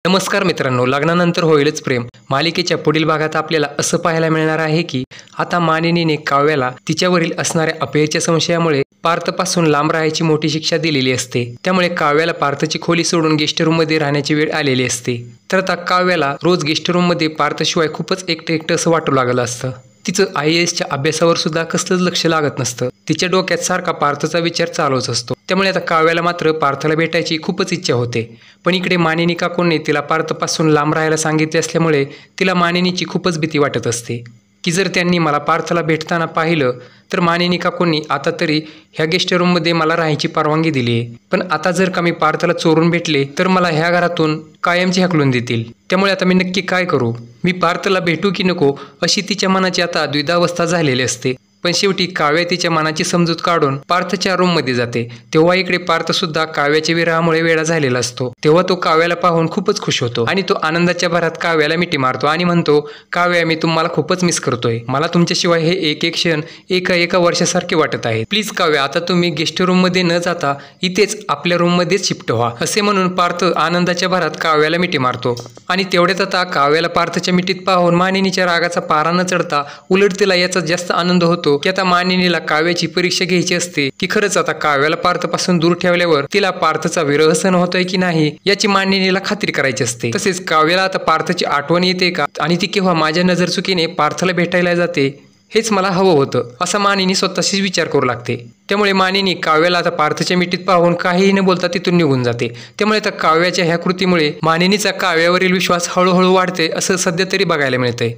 नमस्कार मित्रांनो, लग्नानंतर होईलच प्रेम मालिकेच्या पुढील भागात आपल्याला असं पाहायला मिळणार आहे की आता मानिनीने काव्याला तिच्यावरील असणाऱ्या अफेअरच्या संशयामुळे पार्थपासून लांब राहायची मोठी शिक्षा दिलेली असते। त्यामुळे काव्याला पार्थची खोली सोडून गेस्ट रूममध्ये राहण्याची वेळ आलेली असते। तर आता काव्याला रोज गेस्ट रूममध्ये पार्थशिवाय खूपच एकटं एकटं असं वाटू लागलं असतं। तिचं IASच्या अभ्यासावर सुद्धा कसलंच लक्ष लागत नसतं। तिच्या डोक्यात सारखा पार्थचा विचार चालूच असतो। त्यामुळे आता काव्याला मात्र पार्थला भेटायची खूपच इच्छा होते। पण इकडे मानिनी काकूंनी तिला पार्थपासून लांब राहायला सांगितले असल्यामुळे तिला मानिनीची खूपच भीती वाटत असते की जर त्यांनी मला पार्थला भेटताना पाहिलं तर मानिनी काकूंनी आता तरी ह्या गेस्ट रूममध्ये मला राहायची परवानगी दिली आहे, पण आता जर का मी पार्थला चोरून भेटले तर मला ह्या घरातून कायमची हाकलून देतील। त्यामुळे आता मी नक्की काय करू? मी पार्थला भेटू की नको अशी तिच्या मनाची आता द्विधावस्था झालेली असते। पण शेवटी काव्या तिच्या मनाची समजूत काढून पार्थच्या रूममध्ये जाते। तेव्हा इकडे पार्थ सुद्धा काव्याच्या विरहामुळे वेडा झालेला असतो। तेव्हा तो काव्याला पाहून खूपच खुश होतो आणि तो आनंदाच्या भरात काव्याला मिठी मारतो आणि म्हणतो, काव्या, मी तुम्हाला खूपच मिस करतोय। मला तुमच्याशिवाय हे एक एक क्षण एका वर्षासारखे वाटत आहे। प्लीज काव्या, आता तुम्ही गेस्ट रूममध्ये न जाता इथेच आपल्या रूममध्येच शिफ्ट व्हा। असे म्हणून पार्थ आनंदाच्या भरात काव्याला मिठी मारतो आणि तेवढ्यात आता काव्याला पार्थच्या मिठीत पाहून मानिनीच्या रागाचा पारा न चढता उलट तिला याचा जास्त आनंद होतो की आता मानिनीला काव्याची परीक्षा घ्यायची असते की खरंच आता काव्याला पार्थपासून दूर ठेवल्यावर तिला पार्थचा विरह सहन होतोय की नाही याची मानिनीला खात्री करायची असते। तसेच काव्याला आता पार्थची आठवण येते का आणि ती केव्हा माझ्या नजर चुकीने पार्थला भेटायला जाते हेच मला हवं होतं असं मानिनी स्वतःशीच विचार करू लागते। त्यामुळे मानिनी काव्याला आता पार्थच्या मिठीत पाहून काहीही न बोलता तिथून निघून जाते। त्यामुळे आता काव्याच्या ह्या कृतीमुळे मानिनीचा काव्यावरील विश्वास हळूहळू वाढते असं सध्या तरी बघायला मिळतंय।